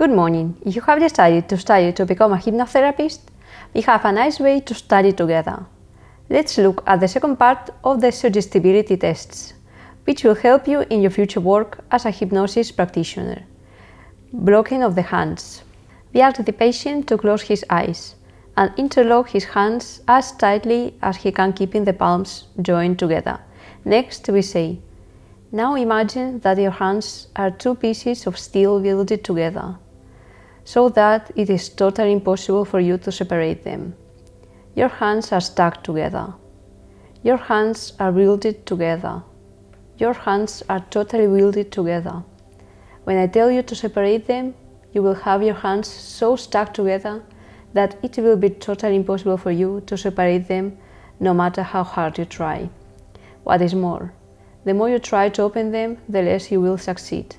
Good morning. If you have decided to study to become a hypnotherapist, we have a nice way to study together. Let's look at the second part of the suggestibility tests, which will help you in your future work as a hypnosis practitioner. Blocking of the hands. We ask the patient to close his eyes and interlock his hands as tightly as he can, keeping the palms joined together. Next, we say, now imagine that your hands are two pieces of steel welded together, so that it is totally impossible for you to separate them. Your hands are stuck together. Your hands are welded together. Your hands are totally welded together. When I tell you to separate them, you will have your hands so stuck together that it will be totally impossible for you to separate them, no matter how hard you try. What is more, the more you try to open them, the less you will succeed,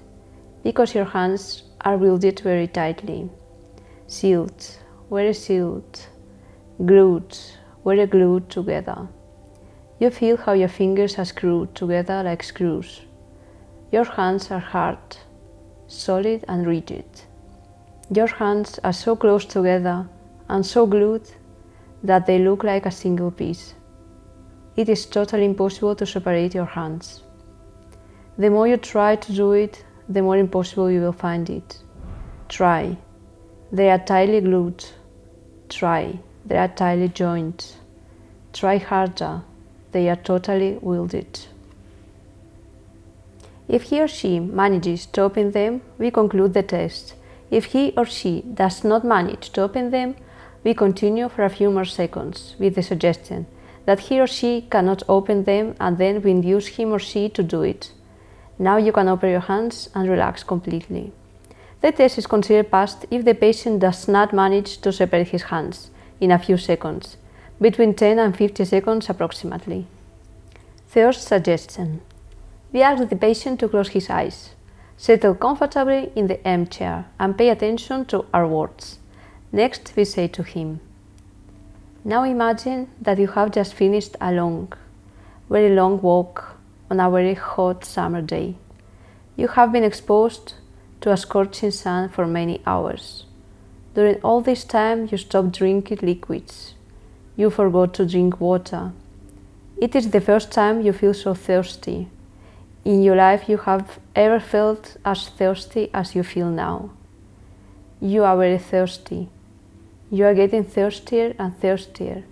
because your hands are welded very tightly. Sealed, very sealed. Glued, very glued together. You feel how your fingers are screwed together like screws. Your hands are hard, solid and rigid. Your hands are so close together and so glued that they look like a single piece. It is totally impossible to separate your hands. The more you try to do it, the more impossible you will find it. Try. They are tightly glued. Try. They are tightly joined. Try harder. They are totally welded. If he or she manages to open them, we conclude the test. If he or she does not manage to open them, we continue for a few more seconds with the suggestion that he or she cannot open them, and then we induce him or she to do it. Now you can open your hands and relax completely. The test is considered passed if the patient does not manage to separate his hands in a few seconds, between 10 and 50 seconds approximately. Third suggestion. We ask the patient to close his eyes, settle comfortably in the armchair, and pay attention to our words. Next, we say to him, now imagine that you have just finished a long, very long walk on a very hot summer day. You have been exposed to a scorching sun for many hours. During all this time, you stopped drinking liquids. You forgot to drink water. It is the first time you feel so thirsty. In your life, you have ever felt as thirsty as you feel now. You are very thirsty. You are getting thirstier and thirstier.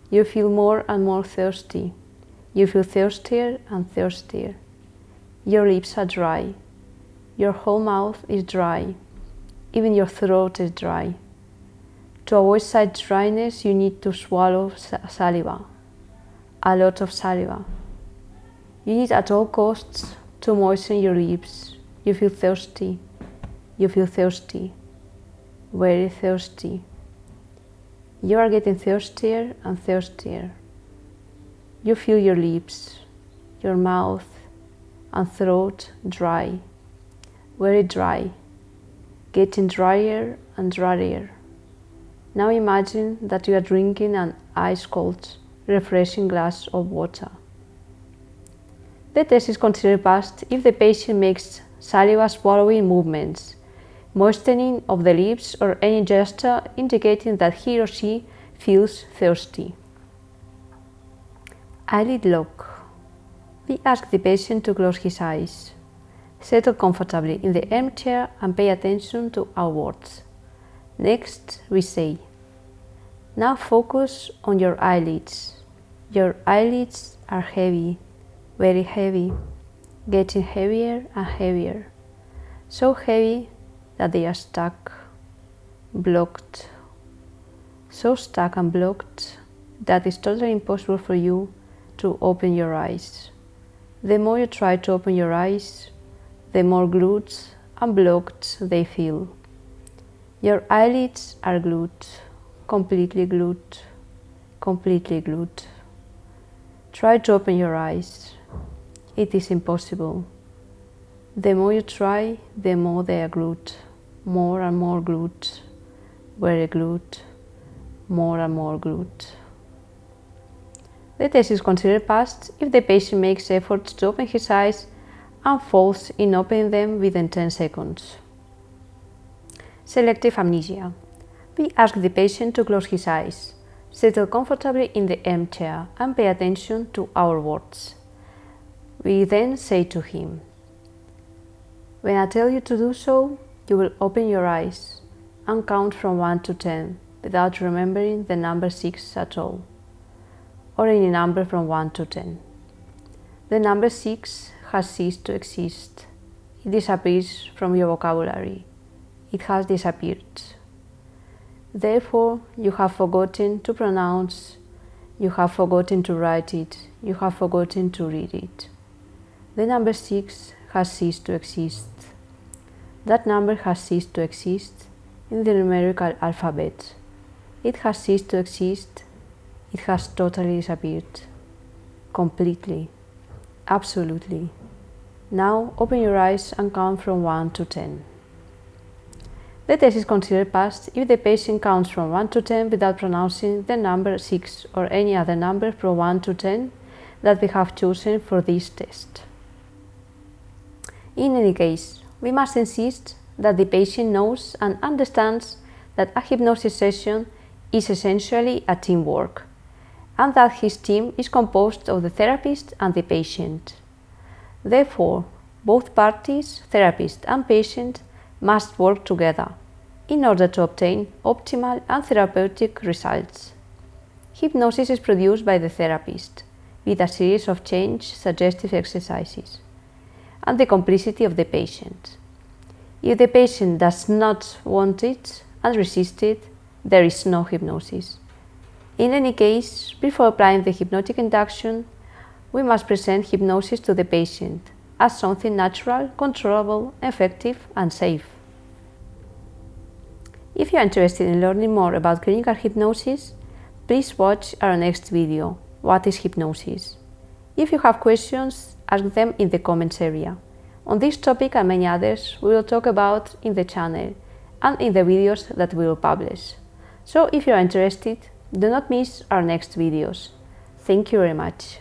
You feel more and more thirsty. You feel thirstier and thirstier. Your lips are dry. Your whole mouth is dry. Even your throat is dry. To avoid such dryness, you need to swallow saliva. A lot of saliva. You need at all costs to moisten your lips. You feel thirsty. You feel thirsty. Very thirsty. You are getting thirstier and thirstier. You feel your lips, your mouth and throat dry, very dry, getting drier and drier. Now imagine that you are drinking an ice-cold, refreshing glass of water. The test is considered passed if the patient makes saliva swallowing movements, moistening of the lips, or any gesture indicating that he or she feels thirsty. Eyelid lock. We ask the patient to close his eyes, settle comfortably in the armchair and pay attention to our words. Next, we say, now focus on your eyelids. Your eyelids are heavy, very heavy, getting heavier and heavier. So heavy that they are stuck, blocked. So stuck and blocked that it's totally impossible for you to open your eyes. The more you try to open your eyes, the more glued and blocked they feel. Your eyelids are glued, completely glued, completely glued. Try to open your eyes. It is impossible. The more you try, the more they are glued, more and more glued, very glued, more and more glued. The test is considered passed if the patient makes efforts to open his eyes and falls in opening them within 10 seconds. Selective amnesia. We ask the patient to close his eyes, settle comfortably in the armchair and pay attention to our words. We then say to him, "When I tell you to do so, you will open your eyes and count from 1 to 10 without remembering the number 6 at all, or any number from 1 to 10. The number 6 has ceased to exist. It disappears from your vocabulary. It has disappeared. Therefore, you have forgotten to pronounce, you have forgotten to write it, you have forgotten to read it. The number 6 has ceased to exist. That number has ceased to exist in the numerical alphabet. It has ceased to exist. It has totally disappeared. Completely. Absolutely. Now open your eyes and count from 1 to 10. The test is considered passed if the patient counts from 1 to 10 without pronouncing the number 6 or any other number from 1 to 10 that we have chosen for this test. In any case, we must insist that the patient knows and understands that a hypnosis session is essentially a teamwork, and that his team is composed of the therapist and the patient. Therefore, both parties, therapist and patient, must work together in order to obtain optimal and therapeutic results. Hypnosis is produced by the therapist with a series of change suggestive exercises and the complicity of the patient. If the patient does not want it and resist it, there is no hypnosis. In any case, before applying the hypnotic induction, we must present hypnosis to the patient as something natural, controllable, effective, and safe. If you are interested in learning more about clinical hypnosis, please watch our next video, What is Hypnosis? If you have questions, ask them in the comments area. On this topic and many others, we will talk about in the channel and in the videos that we will publish. So if you are interested, do not miss our next videos. Thank you very much.